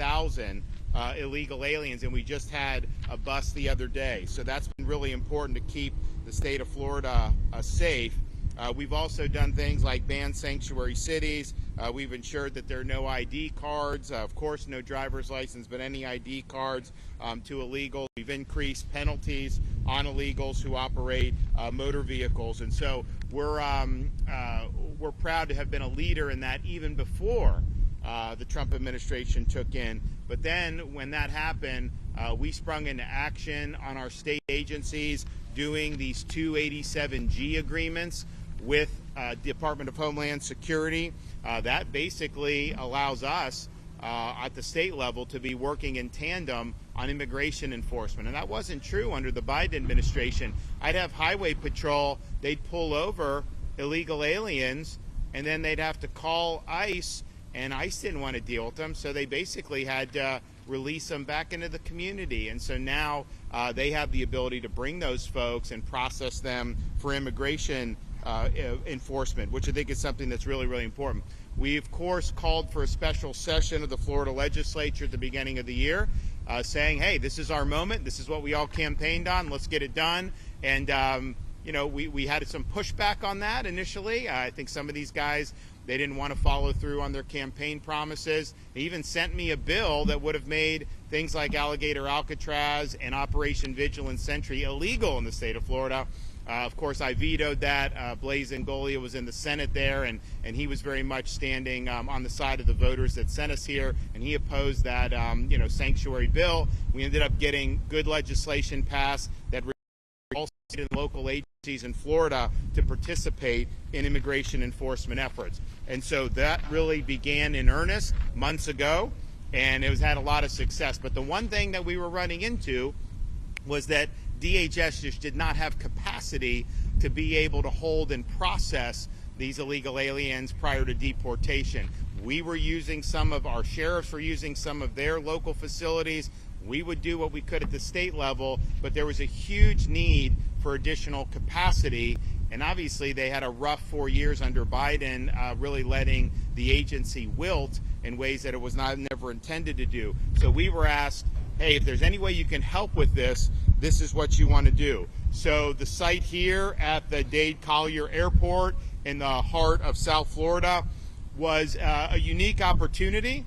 1,000 illegal aliens, and we just had a bust the other day. So that's been really important to keep the state of Florida safe. We've also done things like ban sanctuary cities. We've ensured that there are no ID cards, of course no driver's license, but any ID cards to illegals. We've increased penalties on illegals who operate motor vehicles, and so we're proud to have been a leader in that even before the Trump administration took in. But then when that happened, we sprung into action on our state agencies doing these 287G agreements with Department of Homeland Security. That basically allows us at the state level to be working in tandem on immigration enforcement. And that wasn't true under the Biden administration. I'd have Highway Patrol, they'd pull over illegal aliens, and then they'd have to call ICE, and ICE didn't want to deal with them, so they basically had to release them back into the community. And so now they have the ability to bring those folks and process them for immigration enforcement, which I think is something that's really, really important. We, of course, called for a special session of the Florida legislature at the beginning of the year, saying, hey, this is our moment. This is what we all campaigned on. Let's get it done. And, you know, we had some pushback on that initially. I think some of these guys, they didn't want to follow through on their campaign promises. They even sent me a bill that would have made things like Alligator Alcatraz and Operation Vigilant Sentry illegal in the state of Florida. Of course, I vetoed that. Blaise Ngolia was in the Senate there, and he was very much standing on the side of the voters that sent us here, and he opposed that sanctuary bill. We ended up getting good legislation passed that all state and local agencies in Florida to participate in immigration enforcement efforts. And so that really began in earnest months ago, and it has had a lot of success. But the one thing that we were running into was that DHS just did not have capacity to be able to hold and process these illegal aliens prior to deportation. We were using our sheriffs were using some of their local facilities. We would do what we could at the state level, but there was a huge need for additional capacity. And obviously they had a rough 4 years under Biden, really letting the agency wilt in ways that it was never intended to do. So we were asked, hey, if there's any way you can help with this, this is what you want to do. So the site here at the Dade-Collier Airport in the heart of South Florida was a unique opportunity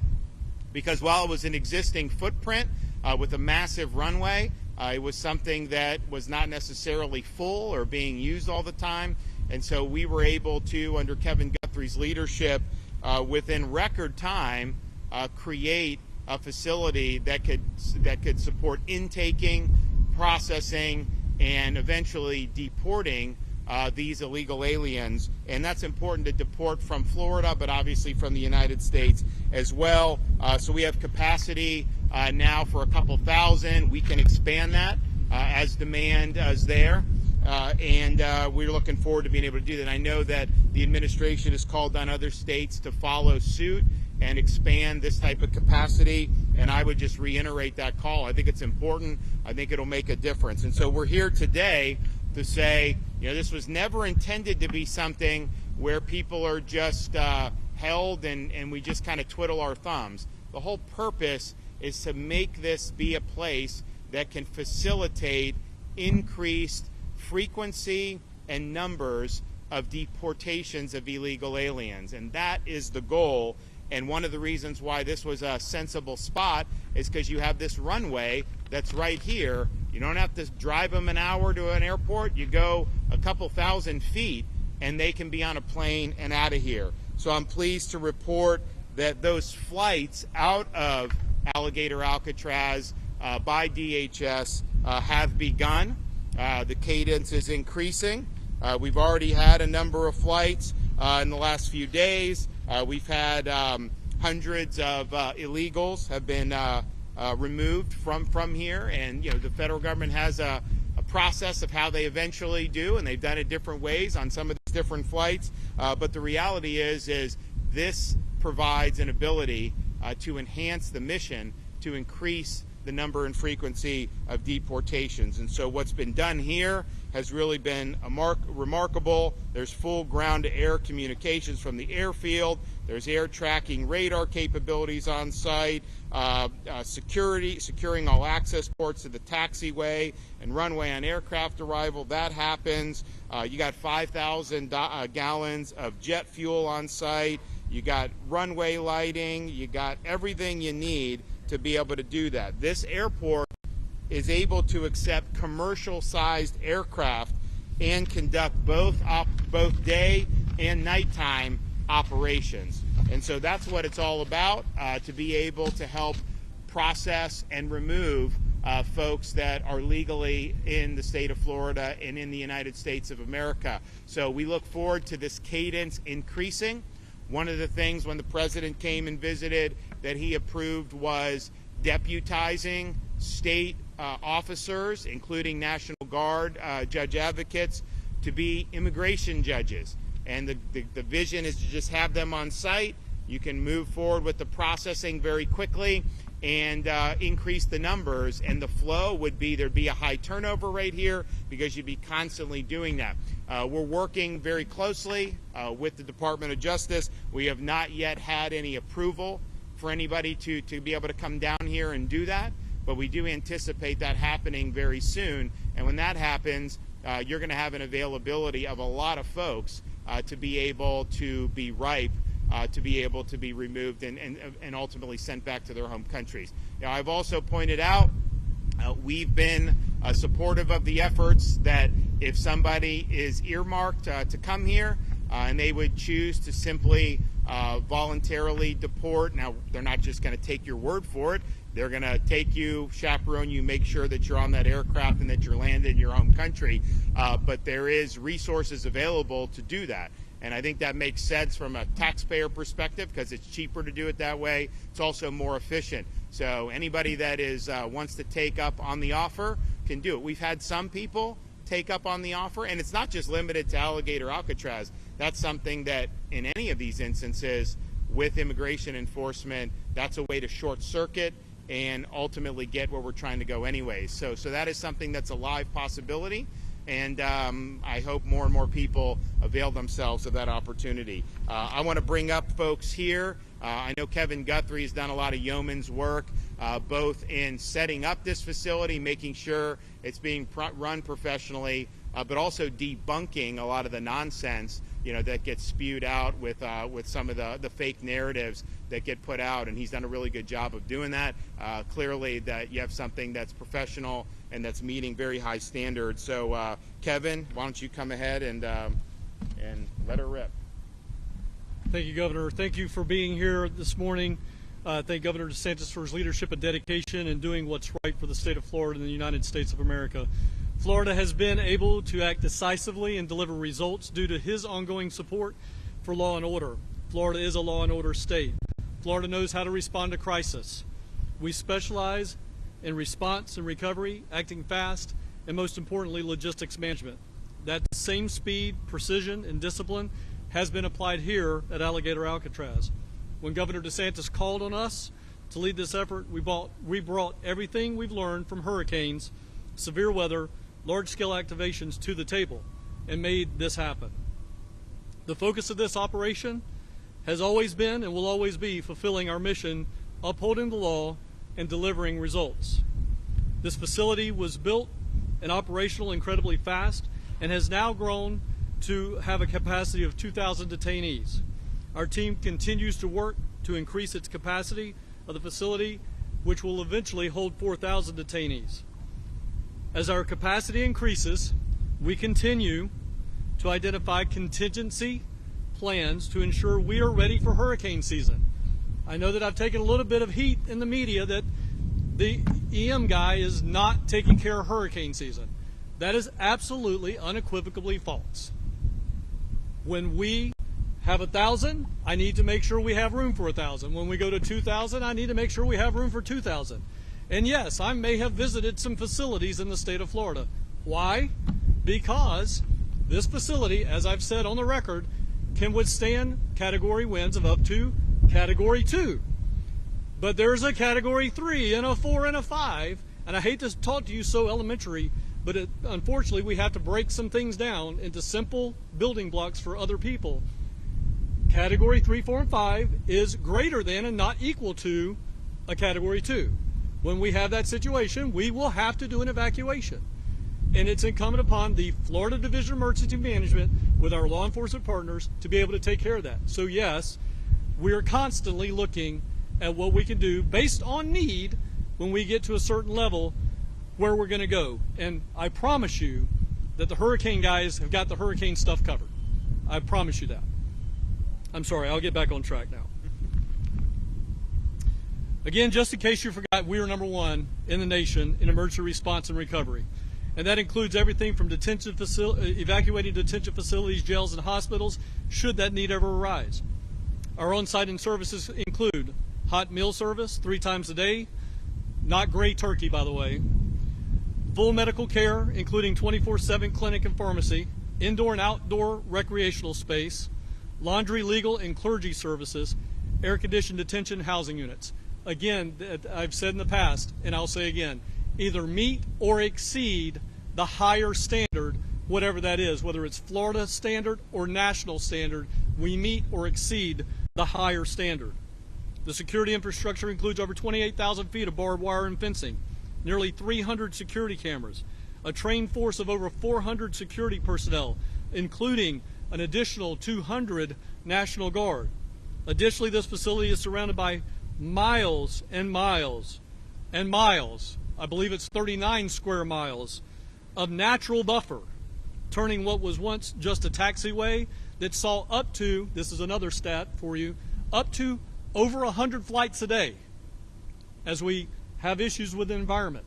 because while it was an existing footprint with a massive runway, it was something that was not necessarily full or being used all the time. And so we were able to, under Kevin Guthrie's leadership, within record time, create a facility that could support intaking, processing, and eventually deporting these illegal aliens. And that's important to deport from Florida, but obviously from the United States as well. So we have capacity now for a couple thousand. We can expand that as demand is there. And we're looking forward to being able to do that. I know that the administration has called on other states to follow suit and expand this type of capacity, and I would just reiterate that call. I think it's important. I think it'll make a difference. And so we're here today to say, this was never intended to be something where people are just held and we just kind of twiddle our thumbs. The whole purpose is to make this be a place that can facilitate increased frequency and numbers of deportations of illegal aliens, and that is the goal. And one of the reasons why this was a sensible spot is because you have this runway that's right here. You don't have to drive them an hour to an airport. You go a couple thousand feet and they can be on a plane and out of here. So I'm pleased to report that those flights out of Alligator Alcatraz by DHS have begun. The cadence is increasing. We've already had a number of flights in the last few days. We've had hundreds of illegals have been removed from here, and the federal government has a process of how they eventually do, and they've done it different ways on some of these different flights. But the reality is this provides an ability to enhance the mission, to increase the number and frequency of deportations. And so what's been done here has really been remarkable. There's full ground-to-air communications from the airfield. There's air tracking radar capabilities on site, securing all access ports to the taxiway and runway on aircraft arrival. That happens. You got 5,000 gallons of jet fuel on site. You got runway lighting. You got everything you need to be able to do that. This airport is able to accept commercial-sized aircraft and conduct both day and nighttime operations. And so that's what it's all about, to be able to help process and remove folks that are legally in the state of Florida and in the United States of America. So we look forward to this cadence increasing. One of the things when the president came and visited that he approved was deputizing state officers, including National Guard judge advocates, to be immigration judges. And the vision is to just have them on site. You can move forward with the processing very quickly and increase the numbers. And the flow would be, there'd be a high turnover rate here because you'd be constantly doing that. We're working very closely with the Department of Justice. We have not yet had any approval for anybody to be able to come down here and do that, but we do anticipate that happening very soon. And when that happens, you're going to have an availability of a lot of folks to be able to be ripe, to be able to be removed and ultimately sent back to their home countries. Now, I've also pointed out we've been supportive of the efforts that if somebody is earmarked to come here and they would choose to simply voluntarily deport. Now, they're not just going to take your word for it. They're going to take you, chaperone you, make sure that you're on that aircraft and that you're landed in your home country. But there is resources available to do that. And I think that makes sense from a taxpayer perspective because it's cheaper to do it that way. It's also more efficient. So anybody that wants to take up on the offer can do it. We've had some people take up on the offer, and it's not just limited to Alligator Alcatraz. That's something that in any of these instances with immigration enforcement, that's a way to short circuit and ultimately get where we're trying to go anyways. So that is something that's a live possibility, and I hope more and more people avail themselves of that opportunity. I want to bring up folks here. I know Kevin Guthrie has done a lot of yeoman's work, both in setting up this facility, making sure it's being run professionally, but also debunking a lot of the nonsense, that gets spewed out with some of the fake narratives that get put out, and he's done a really good job of doing that. Clearly, that you have something that's professional and that's meeting very high standards. So, Kevin, why don't you come ahead and let her rip? Thank you, Governor. Thank you for being here this morning. Thank Governor DeSantis for his leadership and dedication in doing what's right for the state of Florida and the United States of America. Florida has been able to act decisively and deliver results due to his ongoing support for law and order. Florida is a law and order state. Florida knows how to respond to crisis. We specialize in response and recovery, acting fast, and most importantly, logistics management. That same speed, precision, and discipline has been applied here at Alligator Alcatraz. When Governor DeSantis called on us to lead this effort, we brought everything we've learned from hurricanes, severe weather, large-scale activations to the table and made this happen. The focus of this operation has always been and will always be fulfilling our mission, upholding the law and delivering results. This facility was built and operational incredibly fast and has now grown to have a capacity of 2,000 detainees. Our team continues to work to increase its capacity of the facility, which will eventually hold 4,000 detainees. As our capacity increases, we continue to identify contingency plans to ensure we are ready for hurricane season. I know that I've taken a little bit of heat in the media that the EM guy is not taking care of hurricane season. That is absolutely unequivocally false. When we have 1,000, I need to make sure we have room for 1,000. When we go to 2,000, I need to make sure we have room for 2,000. And yes, I may have visited some facilities in the state of Florida. Why? Because this facility, as I've said on the record, can withstand category winds of up to Category 2. But there's a Category 3 and a 4 and a 5, and I hate to talk to you so elementary, but unfortunately we have to break some things down into simple building blocks for other people. Category 3, 4, and 5 is greater than and not equal to a Category 2. When we have that situation, we will have to do an evacuation. And it's incumbent upon the Florida Division of Emergency Management with our law enforcement partners to be able to take care of that. So yes, we are constantly looking at what we can do based on need when we get to a certain level where we're going to go. And I promise you that the hurricane guys have got the hurricane stuff covered. I promise you that. I'm sorry, I'll get back on track now. Again, just in case you forgot, we are #1 in the nation in emergency response and recovery. And that includes everything from evacuating detention facilities, jails, and hospitals, should that need ever arise. Our on-site services include hot meal service 3 times a day, not gray turkey, by the way, full medical care, including 24/7 clinic and pharmacy, indoor and outdoor recreational space, laundry, legal, and clergy services, air-conditioned detention housing units. Again, I've said in the past, and I'll say again, either meet or exceed the higher standard, whatever that is, whether it's Florida standard or national standard, we meet or exceed the higher standard. The security infrastructure includes over 28,000 feet of barbed wire and fencing, nearly 300 security cameras, a trained force of over 400 security personnel, including an additional 200 National Guard. Additionally, this facility is surrounded by miles and miles and miles, I believe it's 39 square miles, of natural buffer, turning what was once just a taxiway that saw up to, this is another stat for you, up to over 100 flights a day as we have issues with the environment.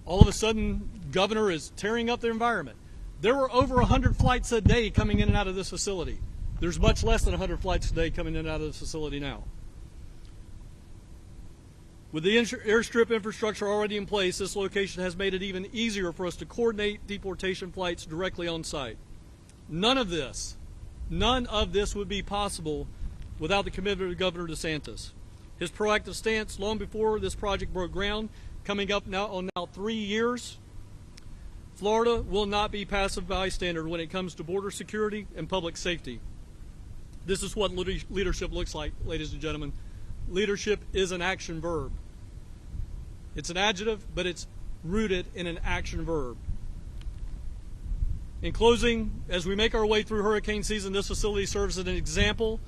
All of a sudden, Governor is tearing up the environment. There were over 100 flights a day coming in and out of this facility. There's much less than 100 flights a day coming in and out of this facility now. With the airstrip infrastructure already in place, this location has made it even easier for us to coordinate deportation flights directly on site. None of this would be possible without the commitment of Governor DeSantis. His proactive stance long before this project broke ground, coming up now on 3 years, Florida will not be passive bystander when it comes to border security and public safety. This is what leadership looks like, ladies and gentlemen. Leadership is an action verb. It's an adjective, but it's rooted in an action verb. In closing, as we make our way through hurricane season, this facility serves as an example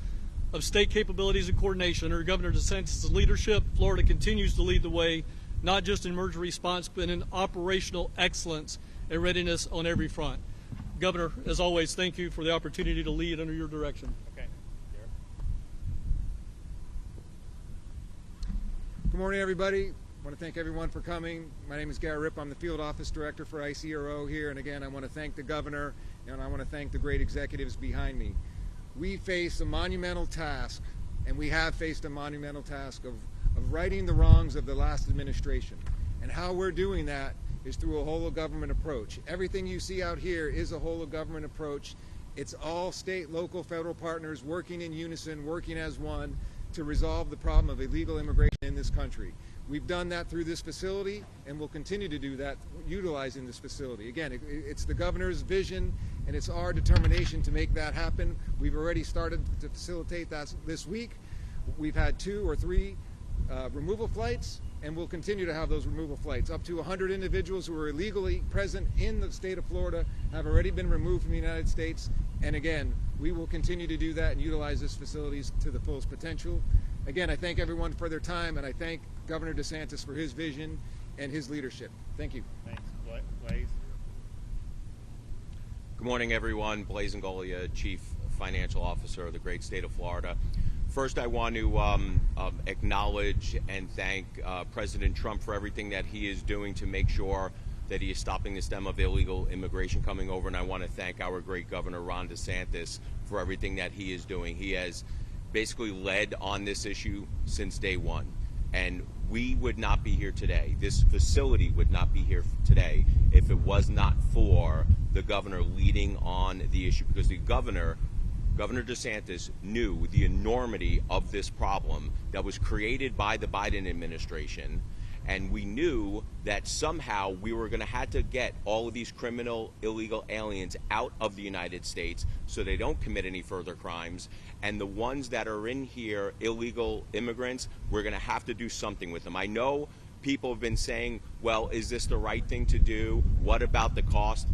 of state capabilities and coordination. Under Governor DeSantis' leadership, Florida continues to lead the way, not just in emergency response, but in operational excellence and readiness on every front. Governor, as always, thank you for the opportunity to lead under your direction. Okay. Good morning, everybody. I want to thank everyone for coming. My name is Gary Ripp. I'm the Field Office Director for ICRO here. And again, I want to thank the Governor, and I want to thank the great executives behind me. We face a monumental task, and we have faced a monumental task of righting the wrongs of the last administration. And how we're doing that is through a whole-of-government approach. Everything you see out here is a whole-of-government approach. It's all state, local, federal partners working in unison, working as one to resolve the problem of illegal immigration in this country. We've done that through this facility, and we'll continue to do that utilizing this facility. Again, it's the Governor's vision, and it's our determination to make that happen. We've already started to facilitate that this week. We've had 2 or 3 removal flights, and we'll continue to have those removal flights. Up to 100 individuals who are illegally present in the state of Florida have already been removed from the United States. And again, we will continue to do that and utilize this facilities to the fullest potential. Again, I thank everyone for their time, and I thank Governor DeSantis for his vision and his leadership. Thank you. Thanks. Blaze. Good morning, everyone. Blaze Ngolia, Chief Financial Officer of the great state of Florida. First, I want to acknowledge and thank President Trump for everything that he is doing to make sure that he is stopping the stem of illegal immigration coming over. And I want to thank our great Governor Ron DeSantis for everything that he is doing. He has basically led on this issue since day one. And we would not be here today. This facility would not be here today if it was not for the governor leading on the issue, because the governor Governor DeSantis knew the enormity of this problem that was created by the Biden administration, and we knew that somehow we were going to have to get all of these criminal illegal aliens out of the United States so they don't commit any further crimes. And the ones that are in here, illegal immigrants, we're going to have to do something with them. I know people have been saying, well, is this the right thing to do? What about the cost?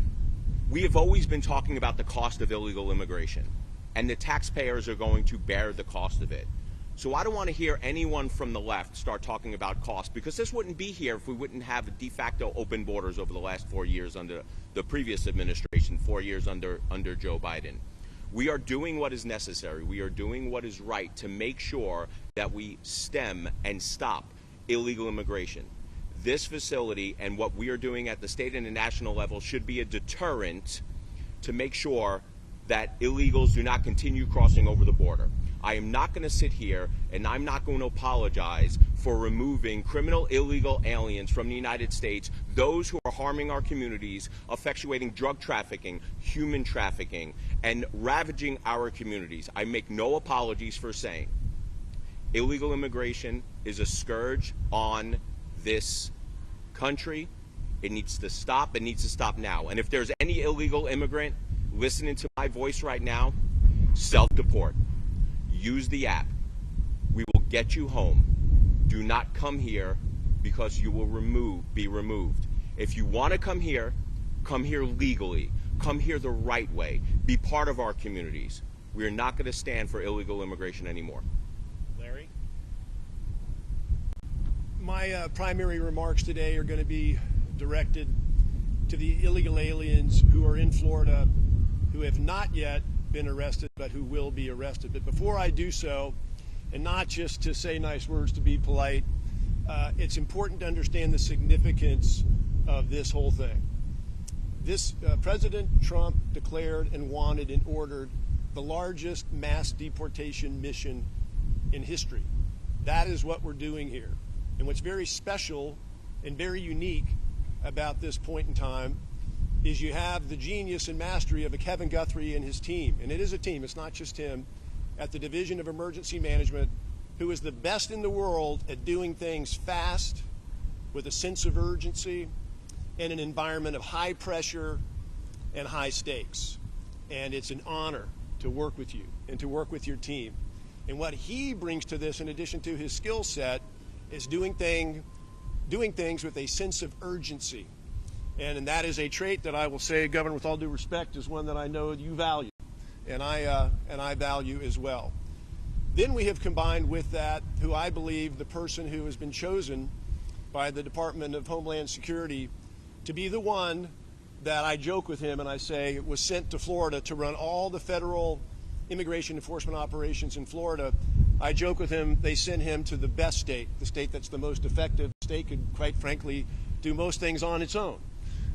We have always been talking about the cost of illegal immigration, and the taxpayers are going to bear the cost of it. So I don't want to hear anyone from the left start talking about cost, because this wouldn't be here if we wouldn't have de facto open borders over the last 4 years under the previous administration, 4 years under Joe Biden. We are doing what is necessary. We are doing what is right to make sure that we stem and stop illegal immigration. This facility and what we are doing at the state and the national level should be a deterrent to make sure that illegals do not continue crossing over the border. I am not going to sit here and I'm not going to apologize for removing criminal illegal aliens from the United States, those who are harming our communities, effectuating drug trafficking, human trafficking, and ravaging our communities. I make no apologies for saying illegal immigration is a scourge on this country. It needs to stop. It needs to stop now. And if there's any illegal immigrant listening to my voice right now, self-deport. Use the app. We will get you home. Do not come here because you will be removed. If you want to come here legally. Come here the right way. Be part of our communities. We are not going to stand for illegal immigration anymore. Larry? My primary remarks today are going to be directed to the illegal aliens who are in Florida who have not yet been arrested, but who will be arrested. But before I do so, and not just to say nice words to be polite, it's important to understand the significance of this whole thing. President Trump declared and wanted and ordered the largest mass deportation mission in history. That is what we're doing here. And what's very special and very unique about this point in time is you have the genius and mastery of a Kevin Guthrie and his team, and it is a team, it's not just him, at the Division of Emergency Management, who is the best in the world at doing things fast, with a sense of urgency, in an environment of high pressure and high stakes. And it's an honor to work with you and to work with your team. And what he brings to this, in addition to his skill set, is doing things with a sense of urgency. And that is a trait that I will say, Governor, with all due respect, is one that I know you value, and I value as well. Then we have combined with that, who I believe the person who has been chosen by the Department of Homeland Security to be the one that I joke with him and I say was sent to Florida to run all the federal immigration enforcement operations in Florida. I joke with him, they sent him to the best state, the state that's the most effective. The state could, quite frankly, do most things on its own.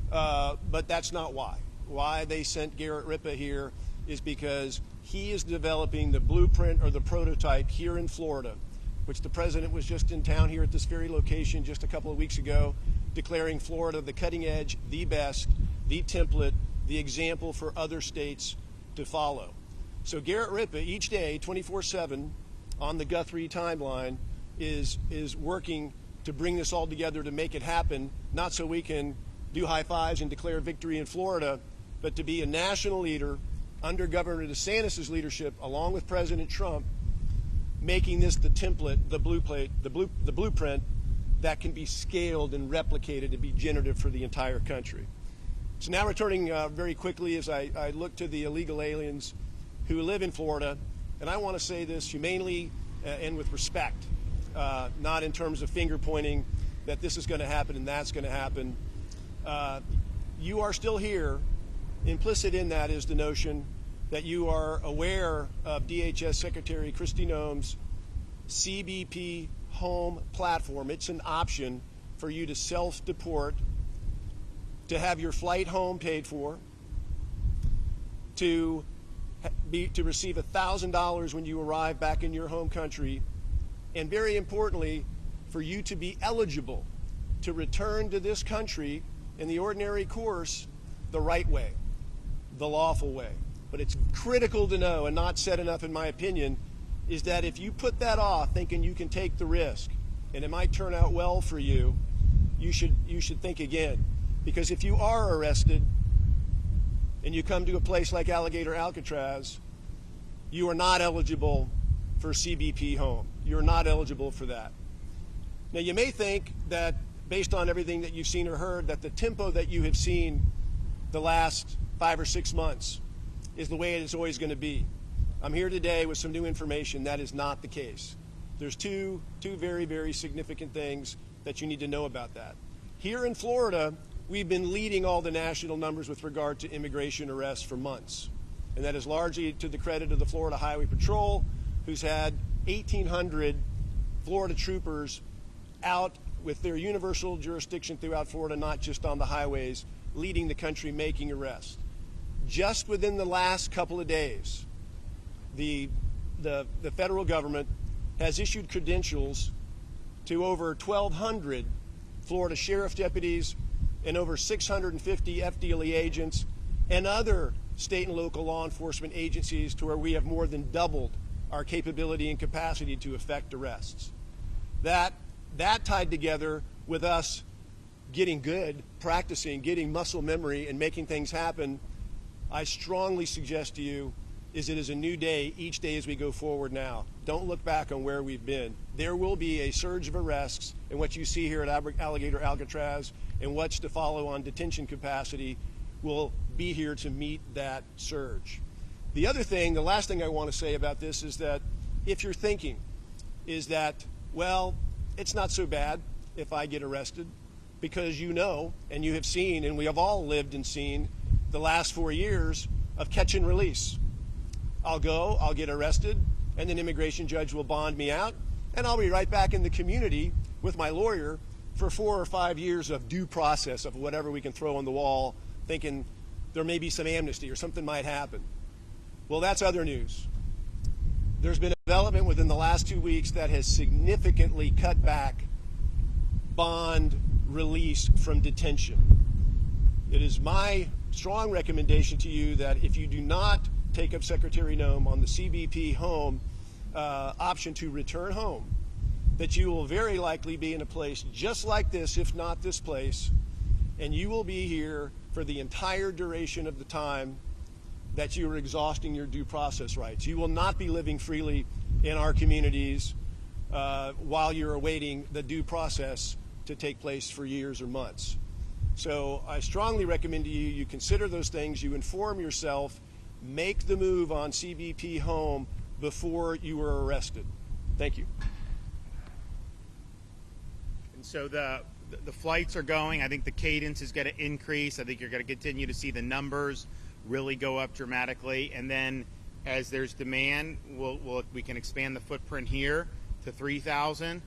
But that's not why. Why they sent Garrett Ripa here is because he is developing the blueprint or the prototype here in Florida, which the president was just in town here at this very location just a couple of weeks ago, declaring Florida the cutting edge, the best, the template, the example for other states to follow. So Garrett Ripa each day, 24/7, on the Guthrie timeline, is working to bring this all together to make it happen, not so we can do high fives and declare victory in Florida, but to be a national leader under Governor DeSantis' leadership, along with President Trump, making this the template, the blueprint that can be scaled and replicated to be generative for the entire country. So now returning very quickly as I look to the illegal aliens who live in Florida, and I want to say this humanely and with respect, not in terms of finger pointing that this is going to happen and that's going to happen. You are still here. Implicit in that is the notion that you are aware of DHS Secretary Kristi Noem's CBP home platform. It's an option for you to self-deport, to have your flight home paid for, to receive $1,000 when you arrive back in your home country, and very importantly, for you to be eligible to return to this country in the ordinary course the right way, the lawful way, But it's critical to know, and not said enough in my opinion, is that if you put that off thinking you can take the risk and it might turn out well for you, you should think again. Because if you are arrested and you come to a place like Alligator Alcatraz, you are not eligible for CBP home. You're not eligible for that. Now, you may think that based on everything that you've seen or heard, that the tempo that you have seen the last 5 or 6 months is the way it is always going to be. I'm here today with some new information. That is not the case. There's two very, very significant things that you need to know about that. Here in Florida, we've been leading all the national numbers with regard to immigration arrests for months. And that is largely to the credit of the Florida Highway Patrol, who's had 1,800 Florida troopers out with their universal jurisdiction throughout Florida, not just on the highways, leading the country making arrests. Just within the last couple of days, the federal government has issued credentials to over 1,200 Florida sheriff deputies and over 650 FDLE agents and other state and local law enforcement agencies, to where we have more than doubled our capability and capacity to effect arrests. That tied together with us getting good, practicing, getting muscle memory, and making things happen, I strongly suggest to you is it is a new day each day as we go forward now. Don't look back on where we've been. There will be a surge of arrests, and what you see here at Alligator Alcatraz and what's to follow on detention capacity will be here to meet that surge. The other thing, the last thing I want to say about this is that if you're thinking is that, well, it's not so bad if I get arrested, because you know, and you have seen, and we have all lived and seen the last 4 years of catch and release. I'll go, I'll get arrested, and an immigration judge will bond me out, and I'll be right back in the community with my lawyer for 4 or 5 years of due process of whatever we can throw on the wall, thinking there may be some amnesty or something might happen. Well, that's other news. There's been a development within the last 2 weeks that has significantly cut back bond release from detention. It is my strong recommendation to you that if you do not take up Secretary Noem on the CBP home option to return home, that you will very likely be in a place just like this, if not this place, and you will be here for the entire duration of the time that you are exhausting your due process rights. You will not be living freely in our communities while you're awaiting the due process to take place for years or months. So I strongly recommend to you, you consider those things, you inform yourself, make the move on CBP home before you are arrested. Thank you. And so the flights are going. I think the cadence is going to increase. I think you're going to continue to see the numbers really go up dramatically. And then as there's demand, we can expand the footprint here to 3,000.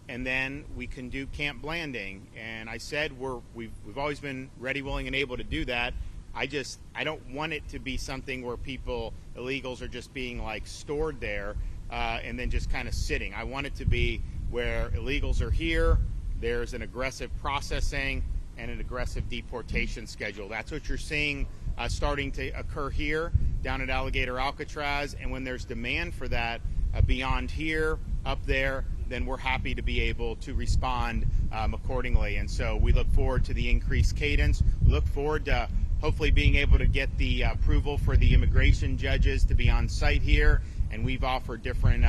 And then we can do Camp Blanding. And I said we've always been ready, willing, and able to do that. I don't want it to be something where illegals are just being like stored there and then just kind of sitting. I want it to be where illegals are here, there's an aggressive processing and an aggressive deportation schedule. That's what you're seeing starting to occur here down at Alligator Alcatraz. And when there's demand for that beyond here, up there, then we're happy to be able to respond accordingly. And so we look forward to the increased cadence. We look forward to hopefully being able to get the approval for the immigration judges to be on site here. And we've offered different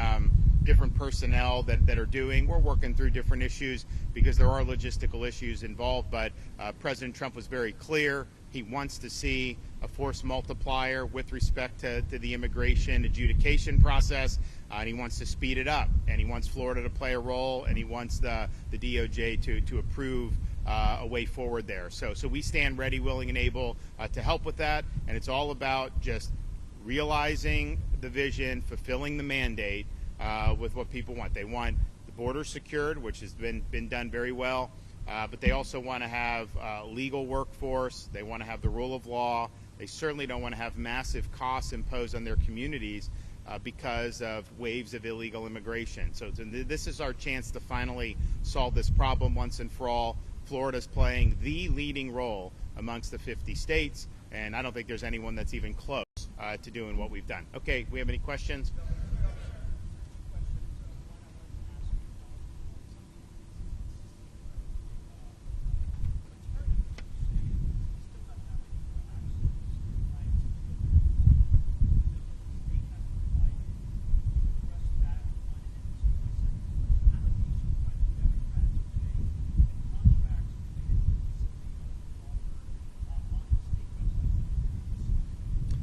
personnel that are doing. We're working through different issues because there are logistical issues involved. But President Trump was very clear. He wants to see a force multiplier with respect to the immigration adjudication process, and he wants to speed it up. And he wants Florida to play a role, and he wants the DOJ to approve a way forward there. So we stand ready, willing, and able to help with that. And it's all about just realizing the vision, fulfilling the mandate with what people want. They want the border secured, which has been done very well. But they also want to have a legal workforce. They want to have the rule of law. They certainly don't want to have massive costs imposed on their communities because of waves of illegal immigration. So this is our chance to finally solve this problem once and for all. Florida's playing the leading role amongst the 50 states, and I don't think there's anyone that's even close to doing what we've done. Okay, we have any questions?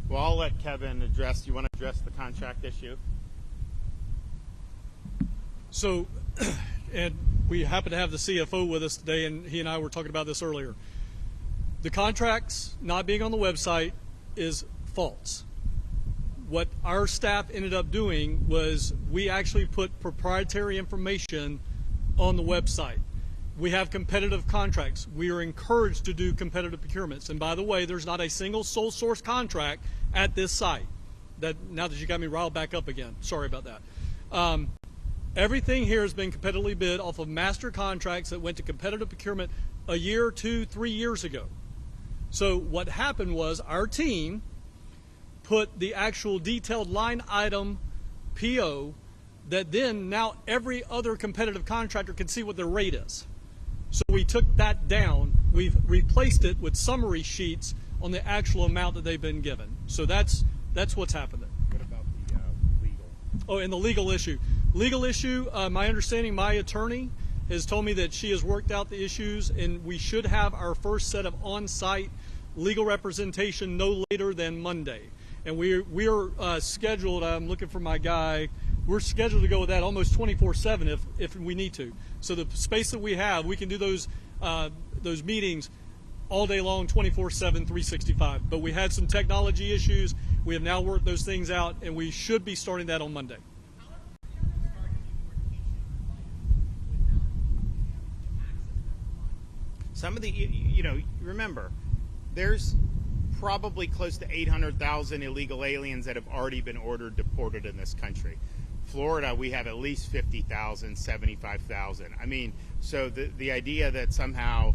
Well, I'll let Kevin address. You want to address the contract issue? So, and we happen to have the CFO with us today, and he and I were talking about this earlier. The contracts not being on the website is false. What our staff ended up doing was we actually put proprietary information on the website. We have competitive contracts. We are encouraged to do competitive procurements. And by the way, there's not a single sole source contract at this site. Now that you got me riled back up again, sorry about that. Everything here has been competitively bid off of master contracts that went to competitive procurement a year, 2, 3 years ago. So what happened was our team put the actual detailed line item PO that then now every other competitive contractor can see what their rate is. So we took that down. We've replaced it with summary sheets on the actual amount that they've been given. So that's what's happened there. What about the legal? Oh, and the legal issue. Legal issue, my understanding, my attorney has told me that she has worked out the issues, and we should have our first set of on-site legal representation no later than Monday. And we are scheduled, I'm looking for my guy, we're scheduled to go with that almost 24/7 if we need to. So the space that we have, we can do those meetings all day long, 24/7, 365. But we had some technology issues. We have now worked those things out, and we should be starting that on Monday. Some of the, remember, there's probably close to 800,000 illegal aliens that have already been ordered deported in this country. Florida, we have at least 50,000, 75,000. I mean, so the idea that somehow,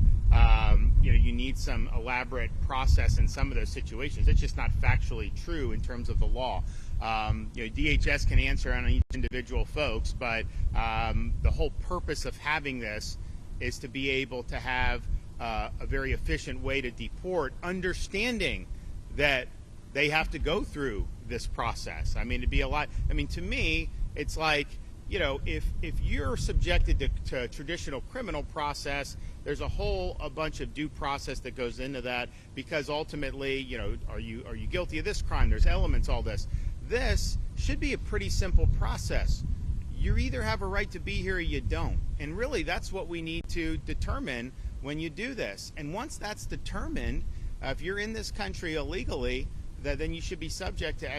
you need some elaborate process in some of those situations, it's just not factually true in terms of the law. DHS can answer on each individual folks, but the whole purpose of having this is to be able to have a very efficient way to deport, understanding that they have to go through this process. I mean, to me, it's like, if you're subjected to traditional criminal process, there's a bunch of due process that goes into that, because ultimately, are you guilty of this crime? There's elements, all this. This should be a pretty simple process. You either have a right to be here or you don't. And really, that's what we need to determine when you do this. And once that's determined, if you're in this country illegally, then you should be subject to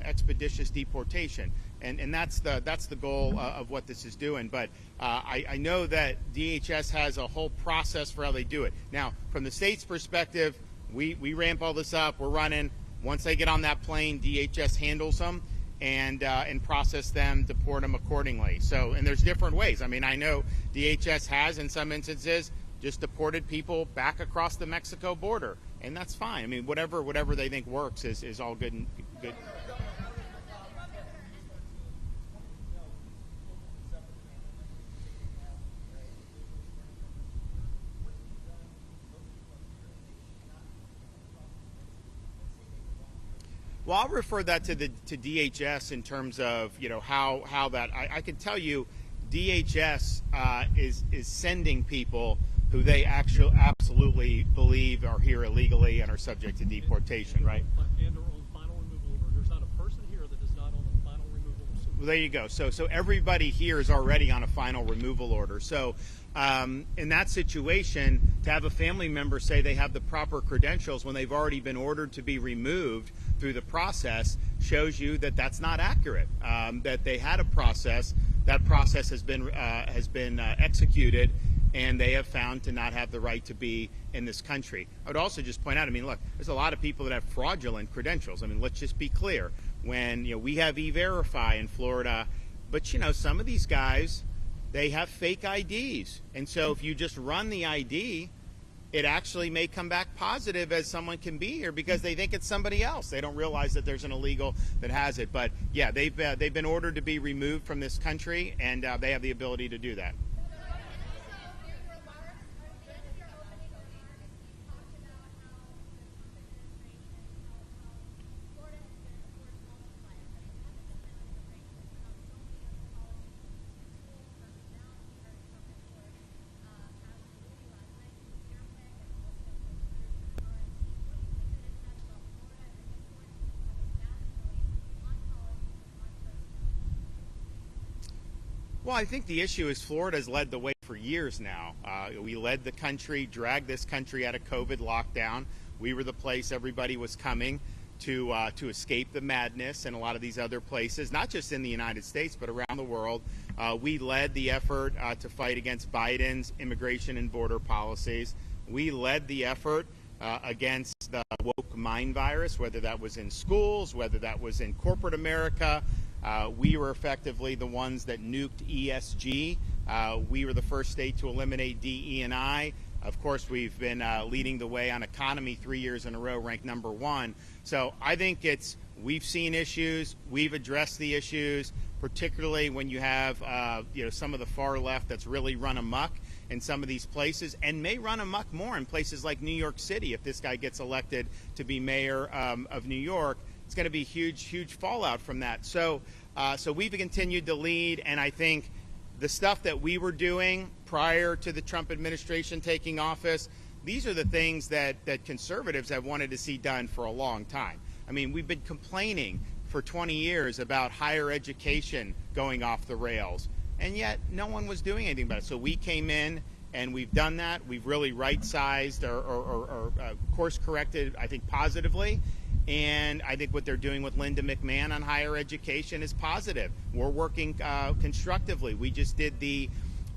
expeditious deportation. And that's the goal of what this is doing. But I know that DHS has a whole process for how they do it. Now, from the state's perspective, we ramp all this up. We're running. Once they get on that plane, DHS handles them and process them, deport them accordingly. So, and there's different ways. I mean, I know DHS has, in some instances, just deported people back across the Mexico border, and that's fine. I mean, whatever they think works is all good and good. Well, I'll refer that to DHS in terms of how that. I can tell you, DHS is sending people who they absolutely believe are here illegally and are subject to deportation, right? And are on final removal order. There's not a person here that is not on a final removal order. Well, there you go. So everybody here is already on a final removal order. So in that situation, to have a family member say they have the proper credentials when they've already been ordered to be removed through the process shows you that that's not accurate. That they had a process. That process has been executed, and they have found to not have the right to be in this country. I would also just point out, I mean, look, there's a lot of people that have fraudulent credentials. I mean, let's just be clear. When we have E-Verify in Florida, but some of these guys, they have fake IDs, and so if you just run the ID, it actually may come back positive as someone can be here because they think it's somebody else. They don't realize that there's an illegal that has it. But yeah, they've been ordered to be removed from this country, and they have the ability to do that. Well, I think the issue is Florida's led the way for years now. We led the country, dragged this country out of COVID lockdown. We were the place everybody was coming to escape the madness in a lot of these other places, not just in the United States, but around the world. We led the effort to fight against Biden's immigration and border policies. We led the effort against the woke mind virus, whether that was in schools, whether that was in corporate America. We were effectively the ones that nuked ESG. We were the first state to eliminate DE&I. Of course, we've been leading the way on economy 3 years in a row, ranked #1. So I think we've seen issues, we've addressed the issues, particularly when you have some of the far left that's really run amok in some of these places and may run amok more in places like New York City. If this guy gets elected to be mayor of New York, it's going to be huge fallout from that. So we've continued to lead, and I think the stuff that we were doing prior to the Trump administration taking office, these are the things that conservatives have wanted to see done for a long time. I mean, we've been complaining for 20 years about higher education going off the rails, and yet no one was doing anything about it. So we came in and we've done that. We've really right-sized or course-corrected, I think, positively. And I think what they're doing with Linda McMahon on higher education is positive. We're working constructively. We just did the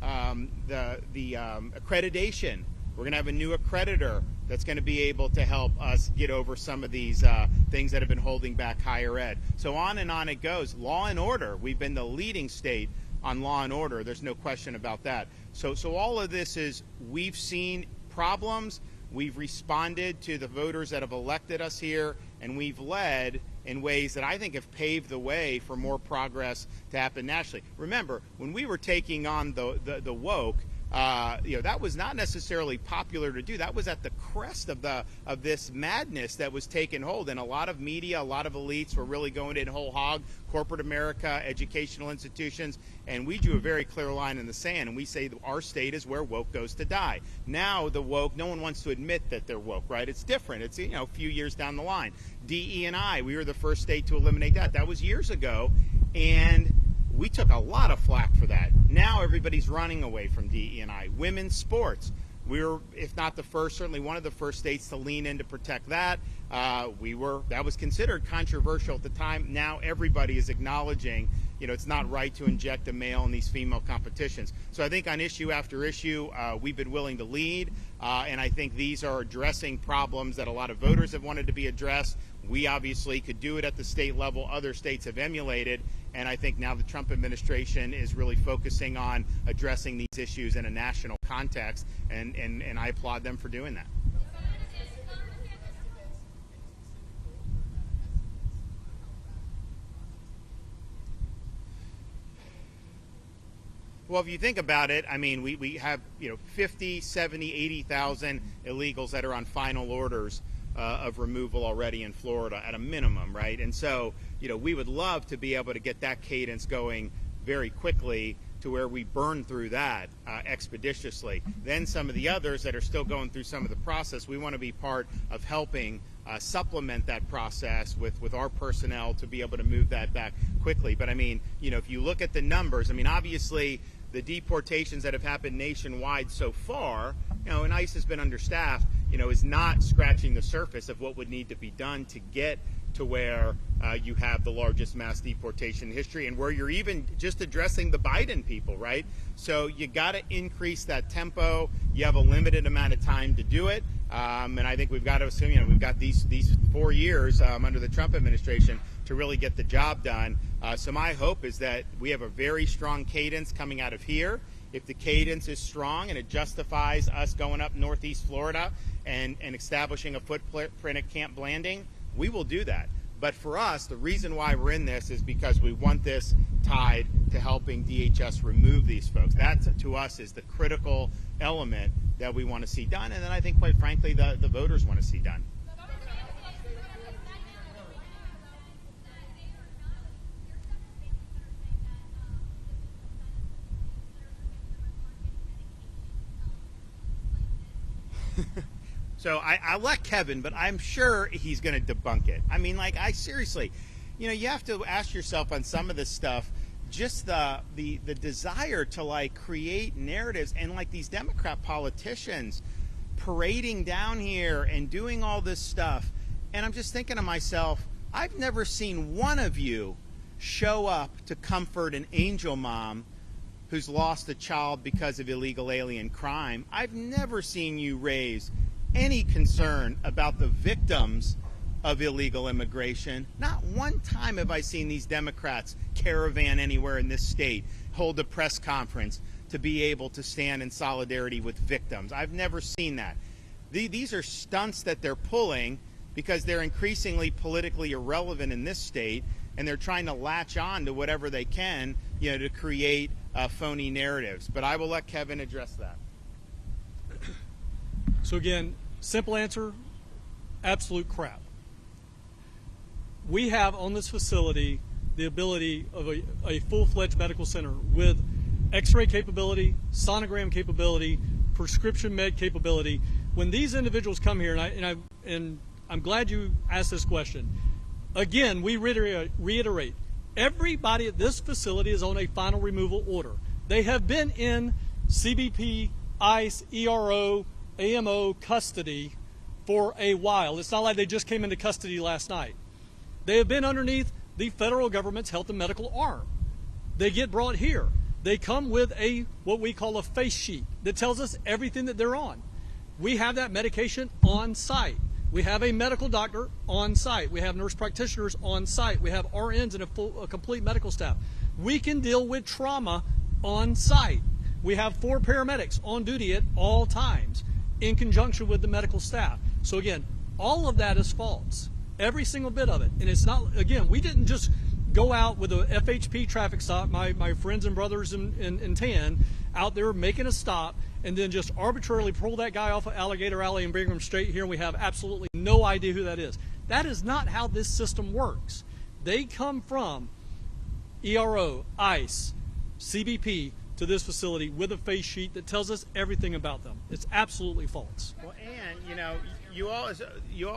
accreditation. We're going to have a new accreditor that's going to be able to help us get over some of these things that have been holding back higher ed. So on it goes. Law and order. We've been the leading state on law and order. There's no question about that. So all of this is, we've seen problems. We've responded to the voters that have elected us here, and we've led in ways that I think have paved the way for more progress to happen nationally. Remember, when we were taking on the woke, that was not necessarily popular to do. That was at the crest of this madness that was taking hold, and a lot of media, a lot of elites were really going in whole hog, corporate America, educational institutions, and we drew a very clear line in the sand, and we say that our state is where woke goes to die. Now the woke, no one wants to admit that they're woke, right? It's different. It's a few years down the line. DE&I, we were the first state to eliminate that. That was years ago, and we took a lot of flack for that. Now everybody's running away from DE&I. Women's sports. We were, if not the first, certainly one of the first states to lean in to protect that. That was considered controversial at the time. Now everybody is acknowledging, it's not right to inject a male in these female competitions. So I think on issue after issue, we've been willing to lead, and I think these are addressing problems that a lot of voters have wanted to be addressed. We obviously could do it at the state level. Other states have emulated, and I think now the Trump administration is really focusing on addressing these issues in a national context, and I applaud them for doing that. Well, if you think about it, I mean, we have 50, 70, 80,000 illegals that are on final orders of removal already in Florida at a minimum, right? And so, we would love to be able to get that cadence going very quickly to where we burn through that expeditiously. Then some of the others that are still going through some of the process, we want to be part of helping supplement that process with our personnel to be able to move that back quickly. But I mean, if you look at the numbers, I mean, obviously the deportations that have happened nationwide so far, and ICE has been understaffed, is not scratching the surface of what would need to be done to get to where you have the largest mass deportation in history, and where you're even just addressing the Biden people, right? So you got to increase that tempo. You have a limited amount of time to do it, and I think we've got to assume, we've got these 4 years under the Trump administration to really get the job done. So my hope is that we have a very strong cadence coming out of here, if the cadence is strong and it justifies us going up Northeast Florida and establishing a footprint at Camp Blanding, we will do that. But for us, the reason why we're in this is because we want this tied to helping DHS remove these folks. That, to us, is the critical element that we want to see done, and then I think, quite frankly, the voters want to see done. So I'll let Kevin, but I'm sure he's going to debunk it. I mean, like, I seriously, you know, you have to ask yourself on some of this stuff, just the desire to, like, create narratives, and, like, these Democrat politicians parading down here and doing all this stuff. And I'm just thinking to myself, I've never seen one of you show up to comfort an angel mom who's lost a child because of illegal alien crime. I've never seen you raise any concern about the victims of illegal immigration. Not one time have I seen these Democrats caravan anywhere in this state, hold a press conference to be able to stand in solidarity with victims. I've never seen that. These are stunts that they're pulling because they're increasingly politically irrelevant in this state, and they're trying to latch on to whatever they can, you know, to create phony narratives. But I will let Kevin address that. So again, simple answer, absolute crap. We have on this facility the ability of a full-fledged medical center with x-ray capability, sonogram capability, prescription med capability. When these individuals come here, and I'm glad you asked this question, again, we reiterate, everybody at this facility is on a final removal order. They have been in CBP, ICE, ERO, AMO custody for a while. It's not like they just came into custody last night. They have been underneath the federal government's health and medical arm. They get brought here. They come with what we call a face sheet that tells us everything that they're on. We have that medication on site. We have a medical doctor on site. We have nurse practitioners on site. We have RNs and a complete medical staff. We can deal with trauma on site. We have 4 paramedics on duty at all times in conjunction with the medical staff. So again, all of that is false. Every single bit of it. And it's not, again, we didn't just go out with a FHP traffic stop, my friends and brothers in tan, out there making a stop, and then just arbitrarily pull that guy off of Alligator Alley and bring him straight here, and we have absolutely no idea who that is. That is not how this system works. They come from ERO, ICE, CBP to this facility with a face sheet that tells us everything about them. It's absolutely false. Well, and, you know,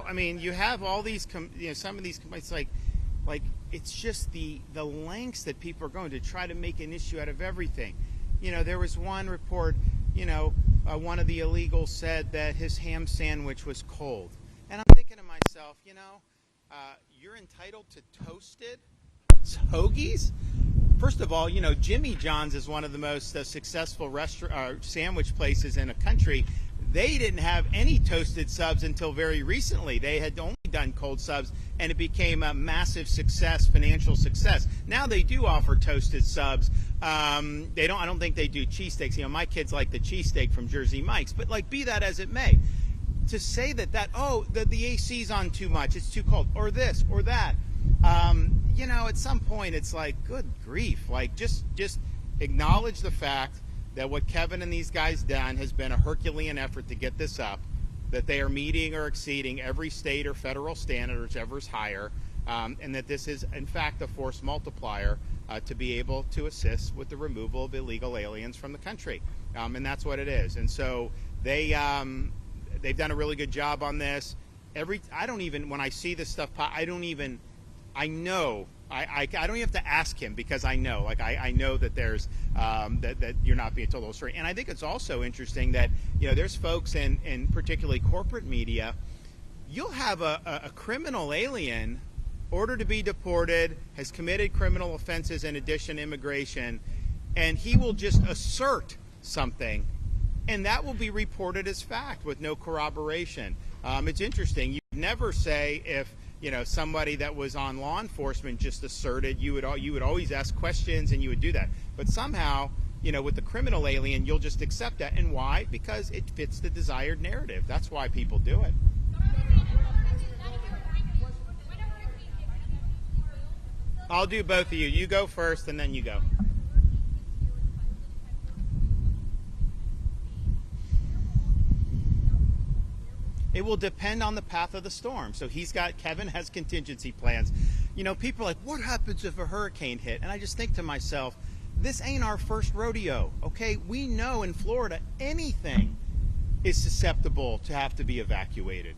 I mean, you have all these, some of these complaints, like it's just the lengths that people are going to try to make an issue out of everything. You know, there was one report, you know, one of the illegals said that his ham sandwich was cold. And I'm thinking to myself, you know, you're entitled to toasted hoagies? First of all, you know, Jimmy John's is one of the most successful sandwich places in a country. They didn't have any toasted subs until very recently. They had only done cold subs, and it became a massive success, financial success. Now they do offer toasted subs. I don't think they do cheesesteaks. You know, my kids like the cheesesteak from Jersey Mike's. But, like, be that as it may, to say that the AC's on too much, it's too cold, or this or that. You know, at some point it's like, good grief. Like, just acknowledge the fact that what Kevin and these guys done has been a Herculean effort to get this up, that they are meeting or exceeding every state or federal standard, whichever's higher, and that this is, in fact, a force multiplier to be able to assist with the removal of illegal aliens from the country. And that's what it is. And so they've done a really good job on this. When I see this stuff, I don't even have to ask him, because I know, like, I know that there's that you're not being told the whole story. And I think it's also interesting that, you know, there's folks in particularly corporate media. You'll have a criminal alien ordered to be deported, has committed criminal offenses in addition to immigration, and he will just assert something, and that will be reported as fact with no corroboration. It's interesting. You never say if, you know, somebody that was on law enforcement just asserted. You would always ask questions, and you would do that. But somehow with the criminal alien, you'll just accept that. And why? Because it fits the desired narrative. That's why people do it. I'll do both of you. You go first, and then you go. It will depend on the path of the storm. So Kevin has contingency plans. People are like, what happens if a hurricane hit? And I just think to myself, this ain't our first rodeo, okay? We know in Florida anything is susceptible to have to be evacuated.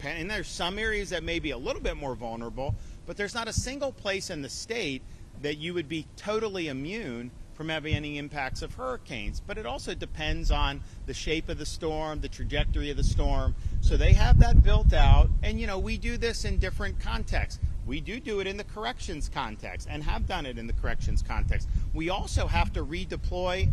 And there's some areas that may be a little bit more vulnerable, but there's not a single place in the state that you would be totally immune from having any impacts of hurricanes. But it also depends on the shape of the storm, the trajectory of the storm. So they have that built out. And, we do this in different contexts. We do it in the corrections context and have done it in the corrections context. We also have to redeploy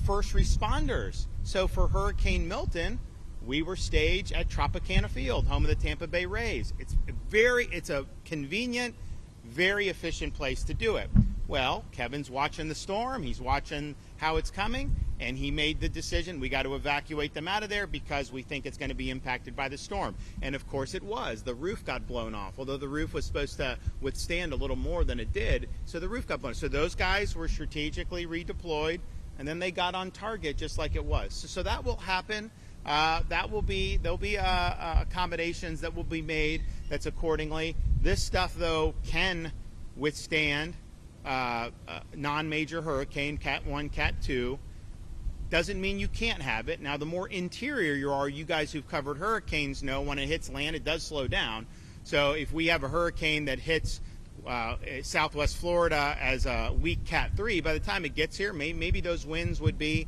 first responders. So for Hurricane Milton, we were staged at Tropicana Field, home of the Tampa Bay Rays. It's a convenient, very efficient place to do it. Well, Kevin's watching the storm. He's watching how it's coming, and he made the decision we got to evacuate them out of there because we think it's going to be impacted by the storm. And of course it was. The roof got blown off, although the roof was supposed to withstand a little more than it did. So the roof got blown. So those guys were strategically redeployed, and then they got on target just like it was. So that will happen. There'll be accommodations that will be made that's accordingly. This stuff, though, can withstand non-major hurricane, Cat 1, Cat 2. Doesn't mean you can't have it. Now, the more interior you are, you guys who've covered hurricanes know when it hits land, it does slow down. So if we have a hurricane that hits Southwest Florida as a weak Cat 3, by the time it gets here, maybe those winds would be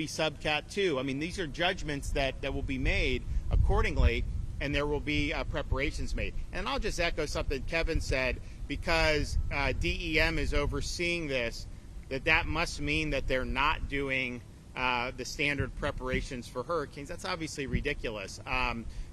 sub Cat 2. I mean, these are judgments that will be made accordingly, and there will be preparations made. And I'll just echo something Kevin said, because DEM is overseeing this, that must mean that they're not doing the standard preparations for hurricanes. That's obviously ridiculous.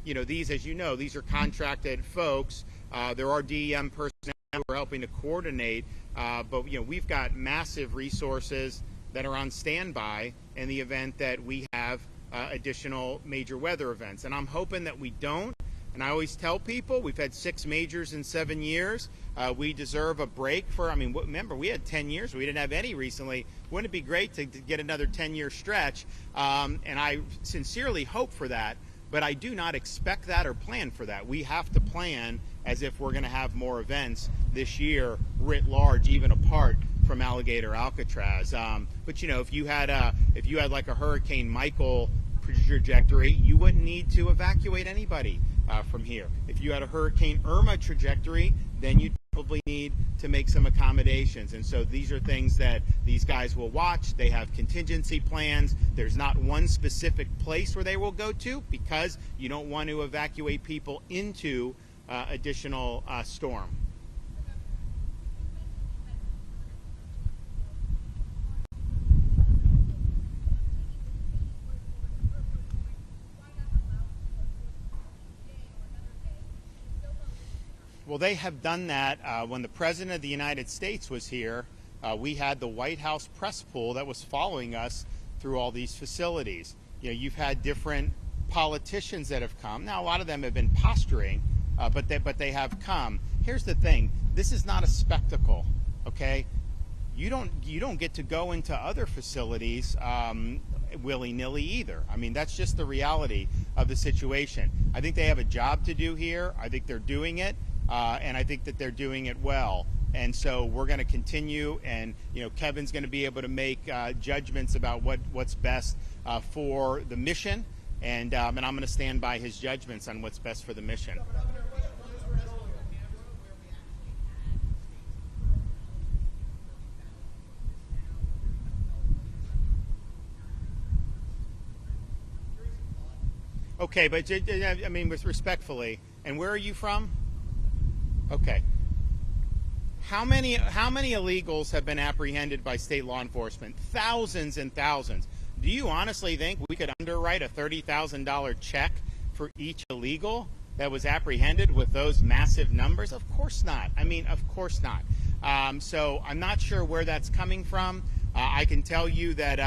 These, as you know, these are contracted folks. There are DEM personnel who are helping to coordinate, but we've got massive resources that are on standby in the event that we have additional major weather events. And I'm hoping that we don't. And I always tell people we've had 6 majors in 7 years. We deserve a break remember, we had 10 years. We didn't have any recently. Wouldn't it be great to get another 10-year stretch? And I sincerely hope for that, but I do not expect that or plan for that. We have to plan as if we're going to have more events this year writ large, even apart from Alligator Alcatraz. But if you had like a Hurricane Michael trajectory, you wouldn't need to evacuate anybody from here. If you had a Hurricane Irma trajectory, then you'd probably need to make some accommodations. And so these are things that these guys will watch. They have contingency plans. There's not one specific place where they will go to, because you don't want to evacuate people into additional storm. Well, they have done that. When the President of the United States was here, we had the White House press pool that was following us through all these facilities. You've had different politicians that have come. Now, a lot of them have been posturing, but they have come. Here's the thing: this is not a spectacle, okay? You don't get to go into other facilities willy-nilly either. I mean, that's just the reality of the situation. I think they have a job to do here. I think they're doing it. And I think that they're doing it well. And so we're going to continue, and Kevin's going to be able to make judgments about what's best for the mission, and I'm going to stand by his judgments on what's best for the mission. Okay, but I mean, respectfully, and where are you from? Okay. How many illegals have been apprehended by state law enforcement? Thousands and thousands. Do you honestly think we could underwrite a $30,000 check for each illegal that was apprehended with those massive numbers? Of course not. I mean, of course not. So I'm not sure where that's coming from. I can tell you that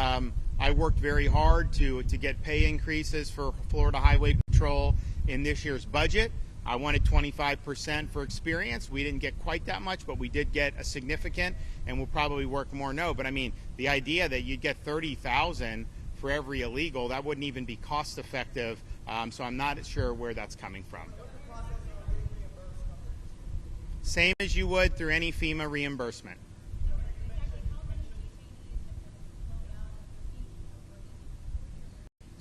I worked very hard to get pay increases for Florida Highway Patrol in this year's budget. I wanted 25% for experience. We didn't get quite that much, but we did get a significant, and we'll probably work more. No, but I mean, the idea that you'd get $30,000 for every illegal, that wouldn't even be cost effective. So I'm not sure where that's coming from. Same as you would through any FEMA reimbursement.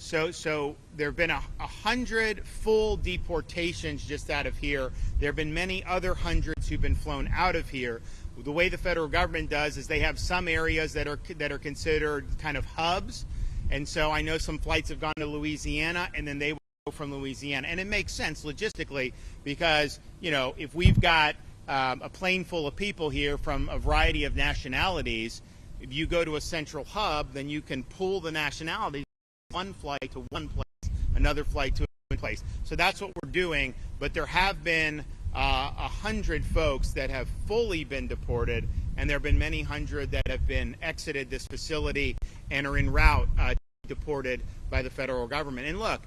So there have been 100 full deportations just out of here. There have been many other hundreds who've been flown out of here. The way the federal government does is they have some areas that are considered kind of hubs. And so I know some flights have gone to Louisiana, and then they will go from Louisiana. And it makes sense logistically because, you know, if we've got a plane full of people here from a variety of nationalities, if you go to a central hub, then you can pool the nationalities. One flight to one place, another flight to another place. So that's what we're doing. But there have been 100 folks that have fully been deported, and there have been many hundred that have been exited this facility and are en route to be deported by the federal government. And look,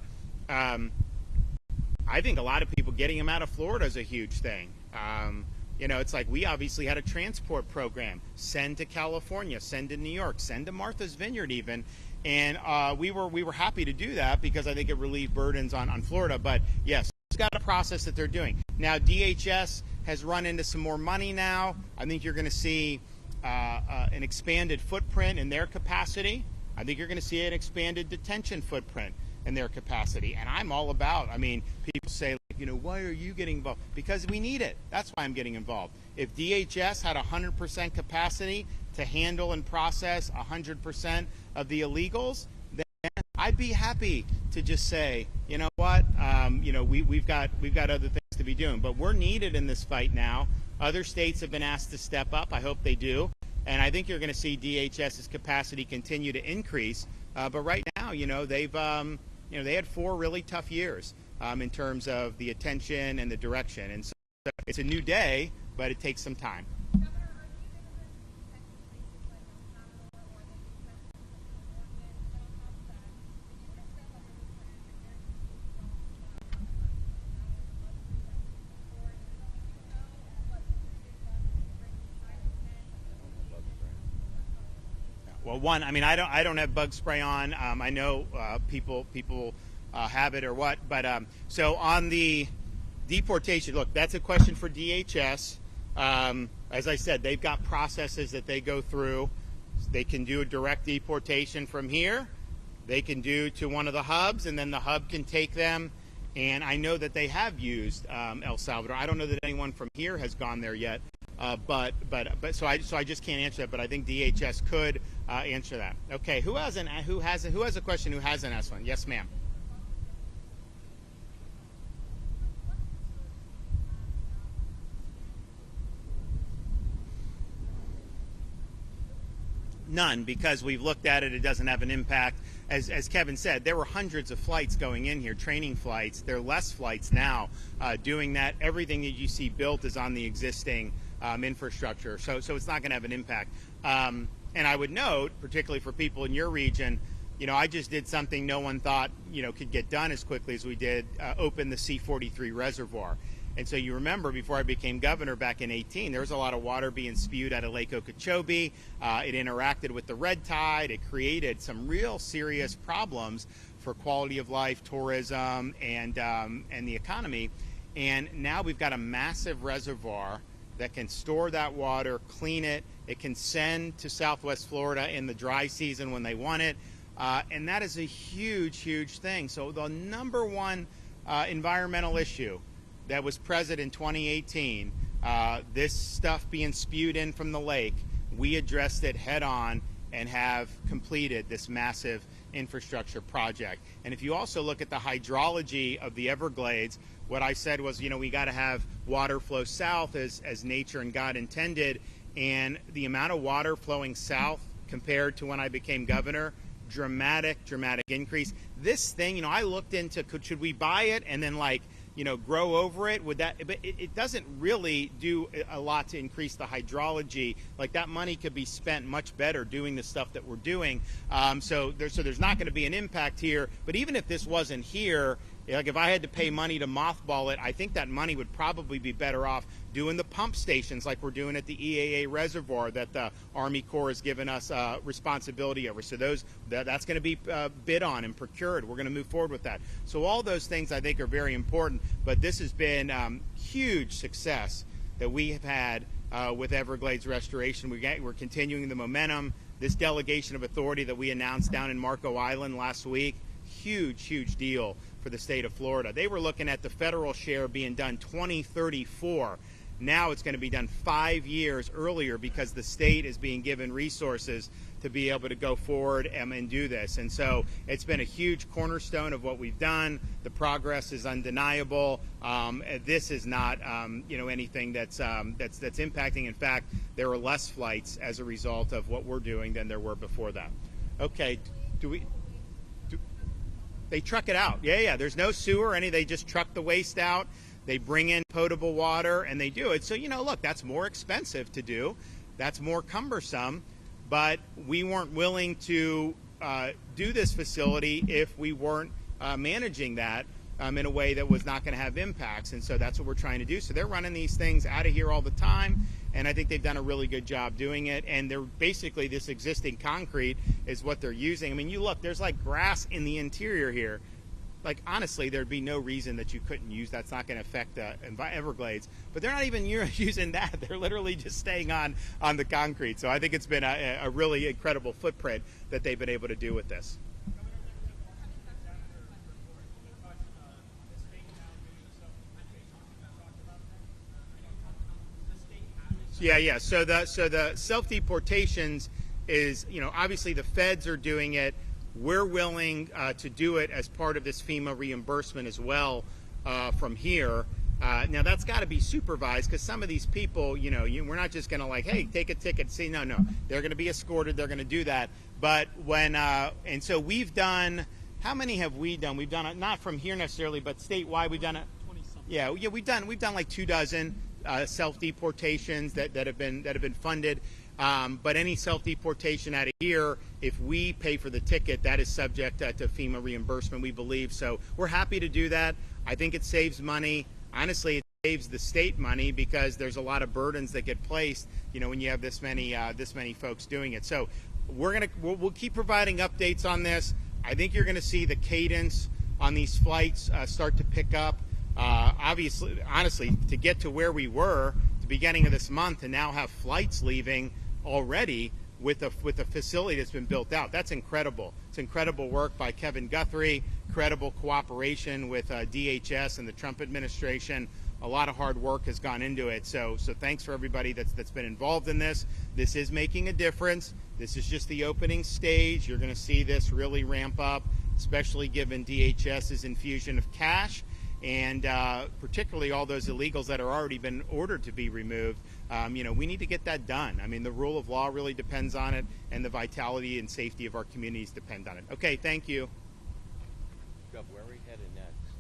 I think a lot of people getting them out of Florida is a huge thing. You know, it's like we obviously had a transport program, send to California, send to New York, send to Martha's Vineyard even. And we were happy to do that because I think it relieved burdens on Florida. But yes, it's got a process that they're doing. Now, DHS has run into some more money now. I think you're going to see an expanded footprint in their capacity. I think you're going to see an expanded detention footprint in their capacity. And I'm all about, I mean, people say, you know, why are you getting involved? Because we need it. That's why I'm getting involved. If DHS had 100% capacity to handle and process 100% of the illegals, then I'd be happy to just say, you know what, you know, we've got other things to be doing. But we're needed in this fight now. Other states have been asked to step up. I hope they do. And I think you're going to see DHS's capacity continue to increase. But right now, you know, they've, you know, they had 4 really tough years in terms of the attention and the direction. And so it's a new day, but it takes some time. Well, one, I mean, I don't have bug spray on. I know people have it or what, but so on the deportation, look, that's a question for DHS. As I said, they've got processes that they go through. They can do a direct deportation from here. They can do to one of the hubs, and then the hub can take them. And I know that they have used El Salvador. I don't know that anyone from here has gone there yet. But so I just can't answer that. But I think DHS could answer that. Okay, who has a question? Who hasn't asked one? Yes, ma'am. None, because we've looked at it. It doesn't have an impact. As Kevin said, there were hundreds of flights going in here, training flights. There are less flights now doing that. Everything that you see built is on the existing infrastructure, so it's not going to have an impact. And I would note, particularly for people in your region, you know, I just did something no one thought, you know, could get done as quickly as we did, open the C-43 reservoir. And so you remember before I became governor back in 18, there was a lot of water being spewed out of Lake Okeechobee. It interacted with the red tide. It created some real serious problems for quality of life, tourism, and the economy. And now we've got a massive reservoir that can store that water, clean it. It can send to Southwest Florida in the dry season when they want it. And that is a huge, huge thing. So the number one environmental issue that was present in 2018, this stuff being spewed in from the lake, we addressed it head on and have completed this massive infrastructure project. And if you also look at the hydrology of the Everglades, what I said was, you know, we got to have water flow south as nature and God intended. And the amount of water flowing south compared to when I became governor, dramatic increase. This thing, you know, I looked into, should we buy it and then like grow over it, would that? But it doesn't really do a lot to increase the hydrology. Like, that money could be spent much better doing the stuff that we're doing. So there's not going to be an impact here. But even if this wasn't here, like if I had to pay money to mothball it, I think that money would probably be better off doing the pump stations like we're doing at the EAA reservoir that the Army Corps has given us responsibility over. So that's going to be bid on and procured. We're going to move forward with that. So all those things I think are very important. But this has been huge success that we have had with Everglades restoration. We're continuing the momentum. This delegation of authority that we announced down in Marco Island last week, huge deal for the state of Florida. They were looking at the federal share being done 2034. Now it's going to be done 5 years earlier because the state is being given resources to be able to go forward and do this. And so it's been a huge cornerstone of what we've done. The progress is undeniable. This is not anything that's impacting. In fact, there are less flights as a result of what we're doing than there were before that. Okay, they truck it out. Yeah. There's no sewer or any. They just truck the waste out. They bring in potable water and they do it. So, look, that's more expensive to do. That's more cumbersome. But we weren't willing to do this facility if we weren't managing that in a way that was not going to have impacts. And so that's what we're trying to do. So they're running these things out of here all the time. And I think they've done a really good job doing it. And they're basically, this existing concrete is what they're using. I mean, you look, there's like grass in the interior here. Like, honestly, there'd be no reason that you couldn't use that's not going to affect the Everglades. But they're not even using that. They're literally just staying on the concrete. So I think it's been a really incredible footprint that they've been able to do with this. Yeah. So the self-deportations is, obviously the feds are doing it. We're willing to do it as part of this FEMA reimbursement as well from here. Now that's got to be supervised because some of these people, we're not just going to like, hey, take a ticket. Say no. They're going to be escorted. They're going to do that. But when and so we've done. How many have we done? We've done it not from here necessarily, but statewide. We've done it. 20-something. Yeah. We've done like 24 self-deportations that have been funded. But any self-deportation out of here, if we pay for the ticket, that is subject to FEMA reimbursement, we believe. So we're happy to do that. I think it saves money. Honestly, it saves the state money because there's a lot of burdens that get placed, when you have this many folks doing it. So we'll keep providing updates on this. I think you're going to see the cadence on these flights start to pick up. Obviously, honestly, to get to where we were at the beginning of this month and now have flights leaving already with a facility that's been built out. That's incredible. It's incredible work by Kevin Guthrie, incredible cooperation with DHS and the Trump administration. A lot of hard work has gone into it. So thanks for everybody that's been involved in this. This is making a difference. This is just the opening stage. You're going to see this really ramp up, especially given DHS's infusion of cash and particularly all those illegals that are already been ordered to be removed. We need to get that done. I mean, the rule of law really depends on it, and the vitality and safety of our communities depend on it. Okay, thank you. Gov, where are we headed next?